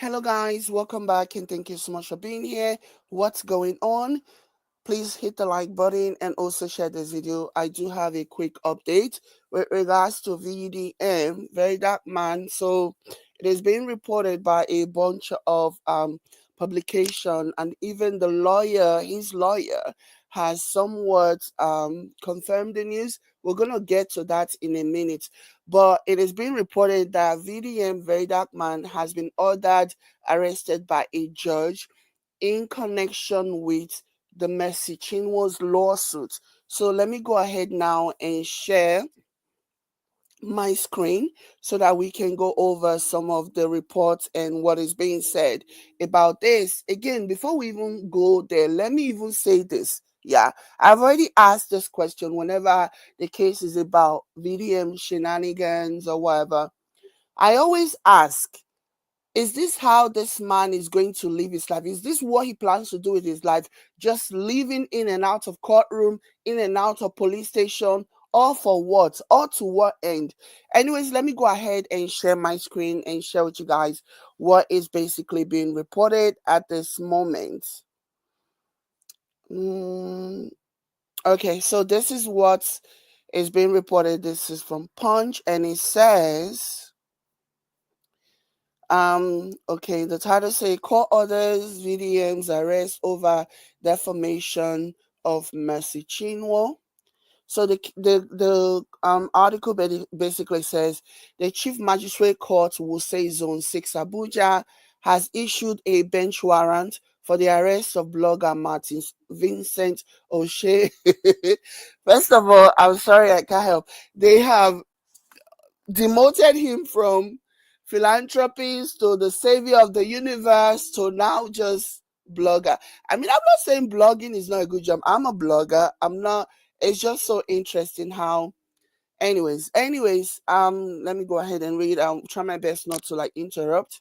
Hello, guys, welcome back, and thank you so much for being here. What's going on? Please hit the like button and also share this video. I do have a quick update with regards to VDM, Very Dark Man. So, it is being reported by a bunch of publication, and even the lawyer, his lawyer, has somewhat confirmed the news. We're gonna get to that in a minute, but it is being reported that VDM, Very Dark Man, has been ordered arrested by a judge in connection with the Mercy Chimwo's lawsuit. So let me go ahead now and share my screen so that we can go over some of the reports and what is being said about this. Again, before we even go there, let me even say this. Yeah, I've already asked this question whenever the case is about VDM shenanigans or whatever. I always ask, is this how this man is going to live his life? Is this what he plans to do with his life? Just living in and out of courtroom, in and out of police station, all for what? Or to what end? Anyways, let me go ahead and share my screen and share with you guys what is basically being reported at this moment. Mm, okay, so this is what is being reported. This is from Punch, and it says, okay, the title say court orders VDM's arrest over defamation of Mercy Chinwo. So the article basically says the Chief Magistrate Court will say Zone 6 Abuja has issued a bench warrant for the arrest of blogger Martin Vincent O'Shea. First of all, I'm sorry I can't help. They have demoted him from philanthropist to the savior of the universe to now just blogger. I mean, I'm not saying blogging is not a good job. I'm a blogger. I'm not. It's just so interesting how. Anyways, let me go ahead and read. I'll try my best not to like interrupt.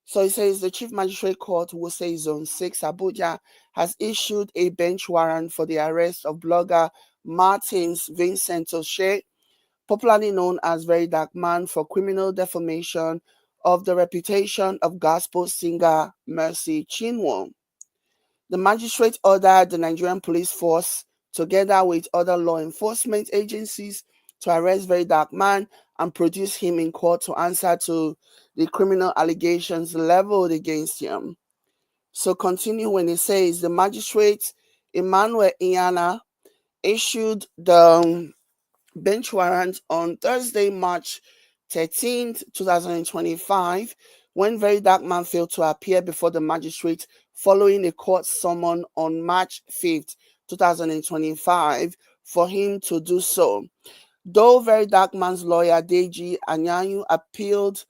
So it says the Chief Magistrate Court, will say Zone 6 Abuja, has issued a bench warrant for the arrest of blogger Martins Vincent O'Shea, popularly known as Very Dark Man, for criminal defamation of the reputation of gospel singer Mercy Chinwo. The magistrate ordered the Nigerian police force, together with other law enforcement agencies, to arrest Very Dark Man and produce him in court to answer to the criminal allegations leveled against him. So continue when it says the magistrate Emmanuel Iana issued the bench warrant on Thursday, March 13th, 2025, when Very Dark Man failed to appear before the magistrate following a court summon on March 5th, 2025, for him to do so. Though Very Dark Man's lawyer, Deji Anyanwu, appealed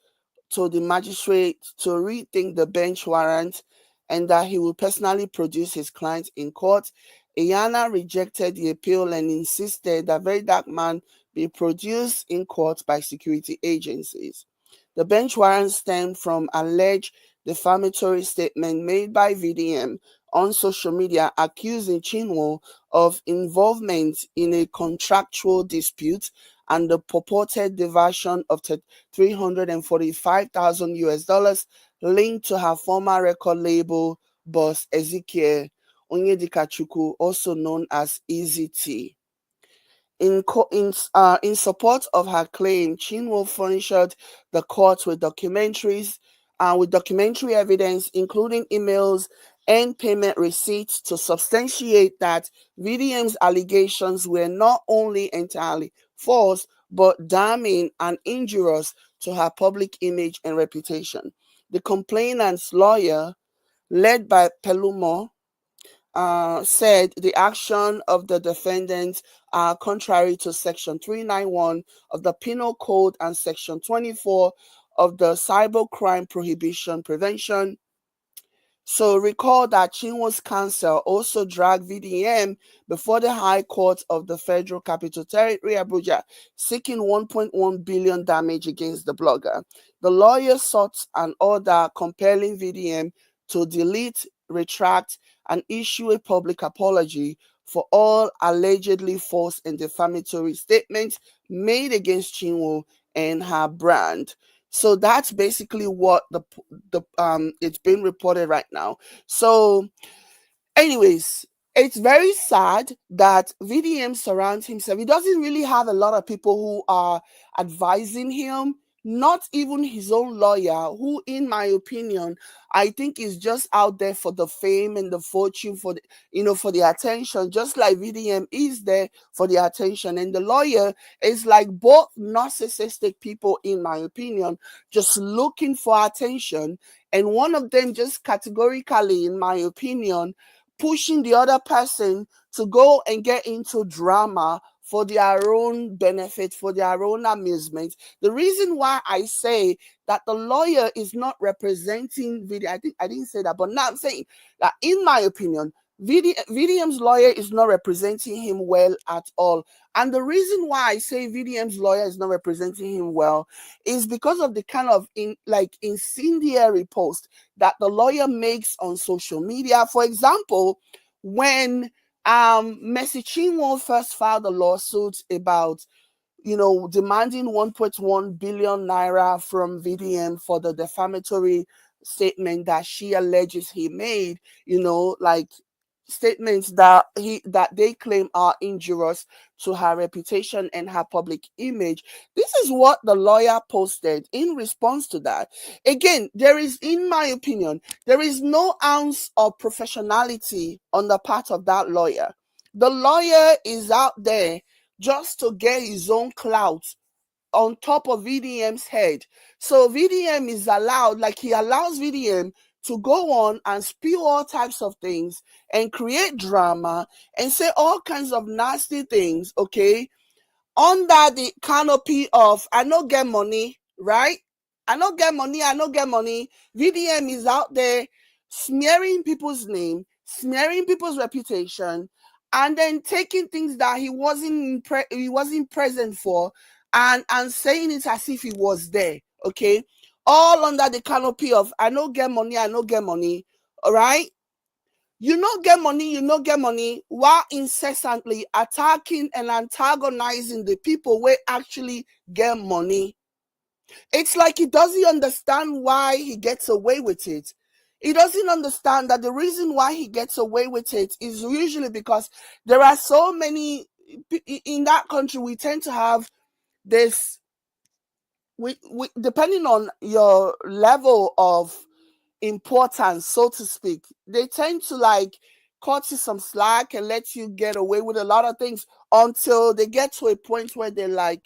to the magistrate to rethink the bench warrant and that he will personally produce his client in court, Iyana rejected the appeal and insisted that Very Dark Man be produced in court by security agencies. The bench warrant stemmed from alleged defamatory statement made by VDM on social media accusing Chinwo of involvement in a contractual dispute and the purported diversion of 345,000 US dollars linked to her former record label boss Ezekiel Onyedikachuku, also known as Easy T. In support of her claim, Chinwo furnished the court with documentary evidence, including emails and payment receipts, to substantiate that VDM's allegations were not only entirely false, but damning and injurious to her public image and reputation. The complainant's lawyer, led by Pelumo, said the action of the defendants are contrary to Section 391 of the Penal Code and Section 24 of the Cybercrime Prohibition Prevention. So recall that Chinwo's counsel also dragged VDM before the High Court of the Federal Capital Territory, Abuja, seeking 1.1 billion damage against the blogger. The lawyer sought an order compelling VDM to delete, retract, and issue a public apology for all allegedly false and defamatory statements made against Chinwo and her brand. So that's basically what the it's been reported right now. So anyways, it's very sad that VDM surrounds himself. He doesn't really have a lot of people who are advising him, not even his own lawyer, who, in my opinion, I think is just out there for the fame and the fortune, for the, for the attention, just like VDM is there for the attention. And the lawyer is like both narcissistic people, in my opinion, just looking for attention. And one of them just categorically, in my opinion, pushing the other person to go and get into drama for their own benefit, for their own amusement. The reason why I say that the lawyer is not representing VDM, I think I didn't say that, but now I'm saying that, in my opinion, VDM's lawyer is not representing him well at all. And the reason why I say VDM's lawyer is not representing him well is because of the kind of incendiary post that the lawyer makes on social media. For example, when Mercy Chimwo first filed a lawsuit about demanding 1.1 billion naira from VDM for the defamatory statement that she alleges he made, like statements that they claim are injurious to her reputation and her public image. This is what the lawyer posted in response to that. Again, in my opinion, there is no ounce of professionality on the part of that lawyer. The lawyer is out there just to get his own clout on top of VDM's head. So VDM is allowed, like he allows VDM to go on and spew all types of things and create drama and say all kinds of nasty things, okay, under the canopy of I no get money, right? I no get money, I no get money. VDM is out there smearing people's name, smearing people's reputation, and then taking things that he wasn't present for, and saying it as if he was there, okay? All under the canopy of I no get money, I no get money. All right? You no get money, while incessantly attacking and antagonizing the people who actually get money. It's like he doesn't understand why he gets away with it. He doesn't understand that the reason why he gets away with it is usually because there are so many in that country. We tend to have this, we depending on your level of importance, so to speak, they tend to like cut you some slack and let you get away with a lot of things until they get to a point where they're like,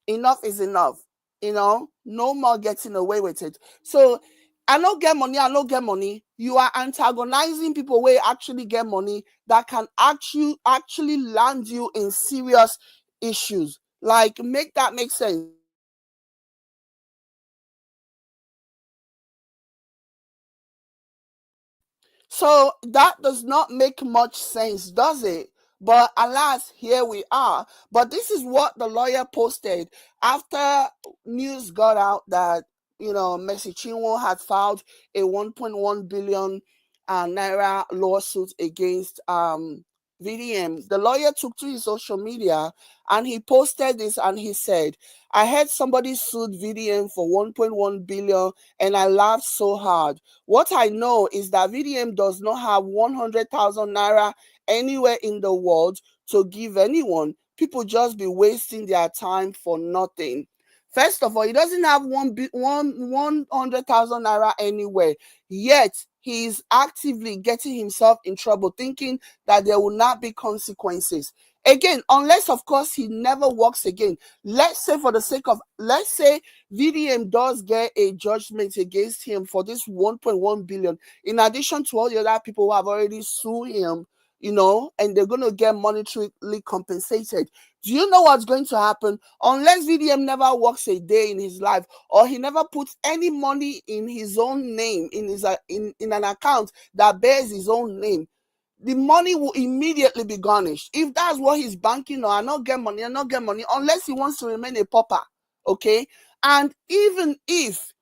enough is enough, no more getting away with it. So I don't get money, I don't get money. You are antagonizing people where you actually get money that can actually land you in serious issues. Like, make that make sense. So that does not make much sense, does it? But alas, here we are. But this is what the lawyer posted after news got out that, Mercy Chinwo had filed a 1.1 billion naira lawsuit against VDM. The lawyer took to his social media and he posted this and he said, I heard somebody sued VDM for 1.1 billion and I laughed so hard. What I know is that VDM does not have 100,000 naira anywhere in the world to give anyone. People just be wasting their time for nothing. First of all, he doesn't have 100,000 naira anywhere. Yet he is actively getting himself in trouble, thinking that there will not be consequences. Again, unless of course he never works again. Let's say VDM does get a judgment against him for this 1.1 billion, in addition to all the other people who have already sued him, and they're going to get monetarily compensated. Do you know what's going to happen? Unless VDM never works a day in his life, or he never puts any money in his own name, in an account that bears his own name, the money will immediately be garnished. If that's what he's banking on, I not get money, unless he wants to remain a pauper, okay? And even if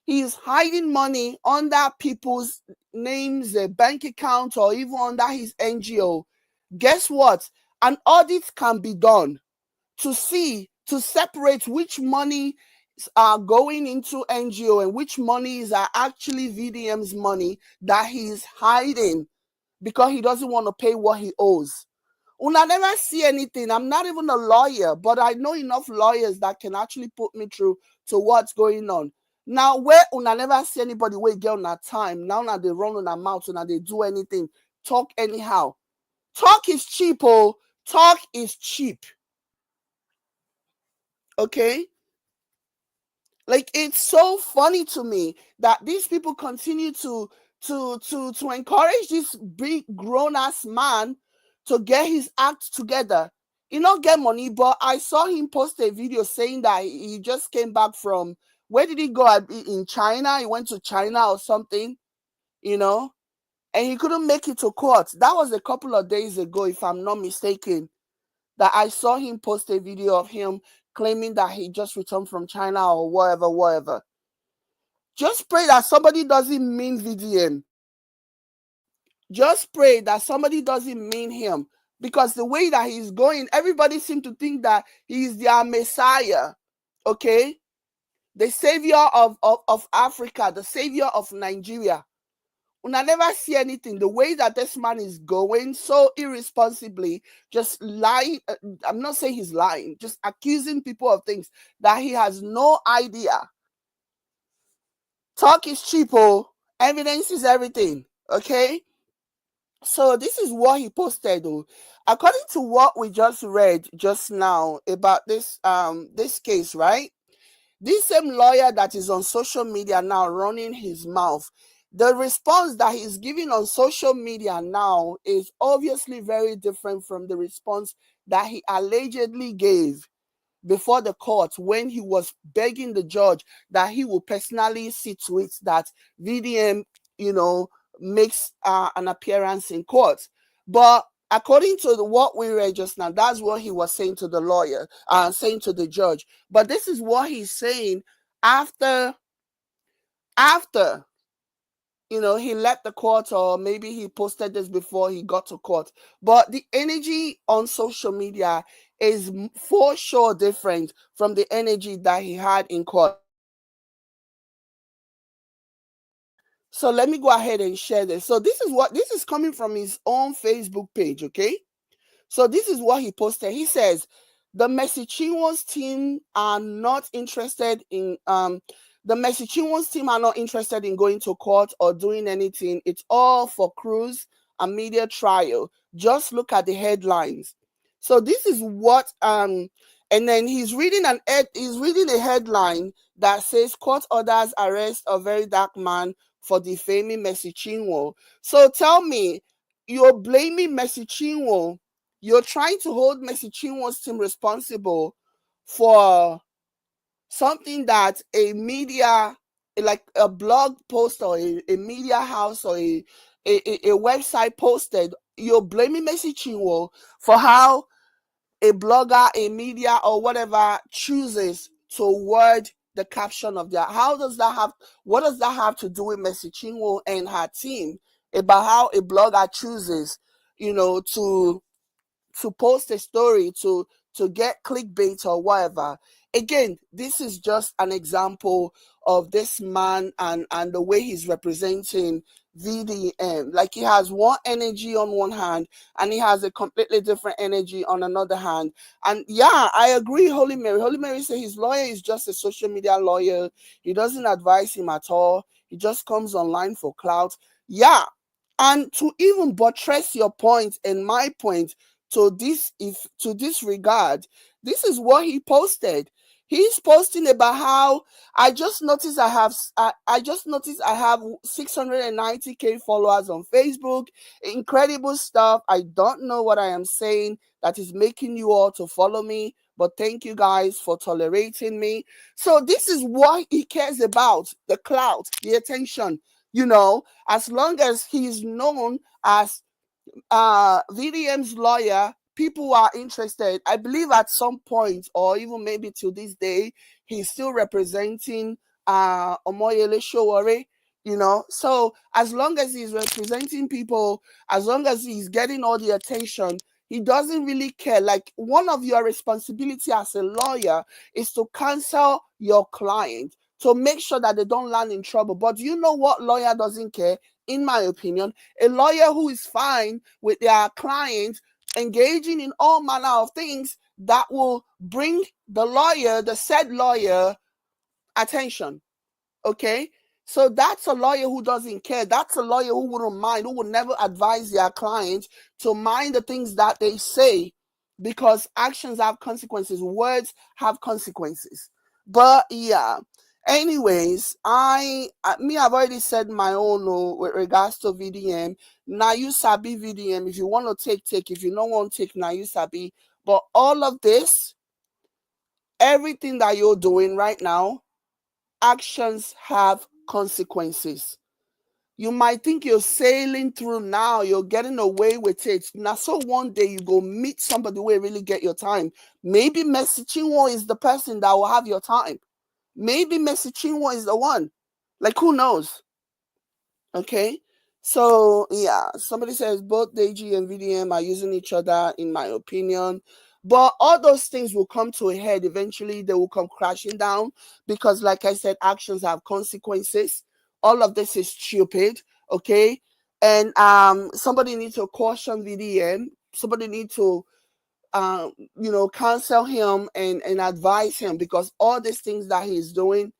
he's hiding money under people's names, a bank account, or even under his NGO, guess what? An audit can be done to separate which money are going into NGO and which monies are actually VDM's money that he's hiding because he doesn't want to pay what he owes. Una never see anything. I'm not even a lawyer, but I know enough lawyers that can actually put me through to what's going on. Now, where una never see anybody wait get on that time, now they run on their mouth, now they do anything, talk anyhow. Talk is cheap, oh. Talk is cheap. Okay? Like, it's so funny to me that these people continue to encourage this big grown-ass man to get his act together. He not get money, but I saw him post a video saying that he just came back from, where did he go? In China? He went to China or something, you know, and he couldn't make it to court. That was a couple of days ago, if I'm not mistaken, that I saw him post a video of him claiming that he just returned from China or whatever. Just pray that somebody doesn't mean VDM. Just pray that somebody doesn't mean him, because the way that he's going, everybody seems to think that he's their Messiah, okay? The savior of Africa, the savior of Nigeria. When I never see anything, the way that this man is going so irresponsibly, just lying. I'm not saying he's lying, just accusing people of things that he has no idea. Talk is cheap, oh. Evidence is everything, okay? So this is what he posted, though. According to what we just read just now about this case, right? This same lawyer that is on social media now running his mouth, the response that he's giving on social media now is obviously very different from the response that he allegedly gave before the court when he was begging the judge that he will personally see to it that VDM, makes an appearance in court. But according to what we read just now, that's what he was saying to the lawyer, saying to the judge. But this is what he's saying after he left the court, or maybe he posted this before he got to court. But the energy on social media is for sure different from the energy that he had in court. So let me go ahead and share this. So this is coming from his own Facebook page, okay? So this is what he posted. He says, the Mercy Chimwo's team are not interested in going to court or doing anything. It's all for cruise and media trial. Just look at the headlines. So this is what and then he's reading a headline that says court orders arrest a very dark man for defaming Mercy Chimwo. So tell me, you're blaming Mercy Chimwo. You're trying to hold Mercy Chimwo's team responsible for something that a media, like a blog post or a media house or a website posted. You're blaming Mercy Chimwo for how a blogger, a media, or whatever chooses to word the caption of their. What does that have to do with Mercy Chimwo and her team about how a blogger chooses, to post a story to get clickbait or whatever? Again, this is just an example of this man and the way he's representing VDM. Like, he has one energy on one hand and he has a completely different energy on another hand. And yeah, I agree. Holy Mary said his lawyer is just a social media lawyer. He doesn't advise him at all. He just comes online for clout. Yeah. And to even buttress your point and my point to this regard, this is what he posted. He's posting about how I just noticed I have 690k followers on Facebook. Incredible stuff. I don't know what I am saying that is making you all to follow me, but thank you guys for tolerating me. So this is what he cares about: the clout, the attention. As long as he's known as VDM's lawyer, people are interested. I believe at some point, or even maybe to this day, he's still representing Omoyele Sowore. So as long as he's representing people, as long as he's getting all the attention, He doesn't really care. Like, one of your responsibility as a lawyer is to counsel your client to make sure that they don't land in trouble. But you know what lawyer doesn't care? In my opinion, a lawyer who is fine with their client engaging in all manner of things that will bring the said lawyer, attention. Okay? So that's a lawyer who doesn't care. That's a lawyer who wouldn't mind, who would never advise their clients to mind the things that they say, because actions have consequences, words have consequences. But yeah. Anyways, I've already said my own with regards to VDM. Now you sabi VDM. If you want to take. If you don't want to take, now you sabi. But all of this, everything that you're doing right now, actions have consequences. You might think you're sailing through now, you're getting away with it. Now, so one day you go meet somebody who really get your time. Maybe Mercy Chimwo is the person that will have your time. Maybe Mercy Chimwo is the one. Like, who knows? Okay. So yeah, somebody says both DG and VDM are using each other, in my opinion. But all those things will come to a head eventually. They will come crashing down because, like I said, actions have consequences. All of this is stupid. Okay. And somebody needs to caution VDM. Somebody needs to counsel him and advise him, because all these things that he's doing,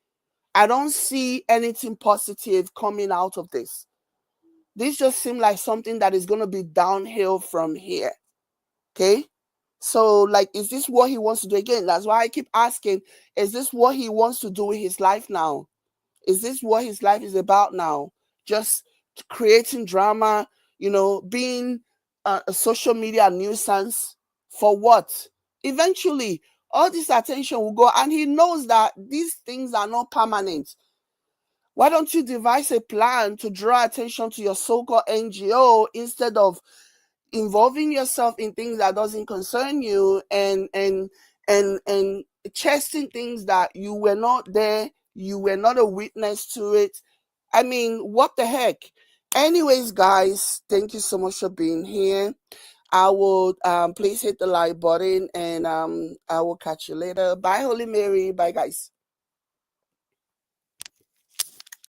I don't see anything positive coming out of this. This just seems like something that is going to be downhill from here. Okay. So, like, is this what he wants to do? Again, that's why I keep asking, is this what he wants to do with his life now? Is this what his life is about now? Just creating drama, being a social media nuisance for what? Eventually, all this attention will go, and he knows that these things are not permanent. Why don't you devise a plan to draw attention to your so-called NGO instead of involving yourself in things that doesn't concern you, and chasing things that you were not there, you were not a witness to it? I mean, what the heck? Anyways, guys, thank you so much for being here. I will please hit the like button, and I will catch you later. Bye, Holy Mary. Bye, guys.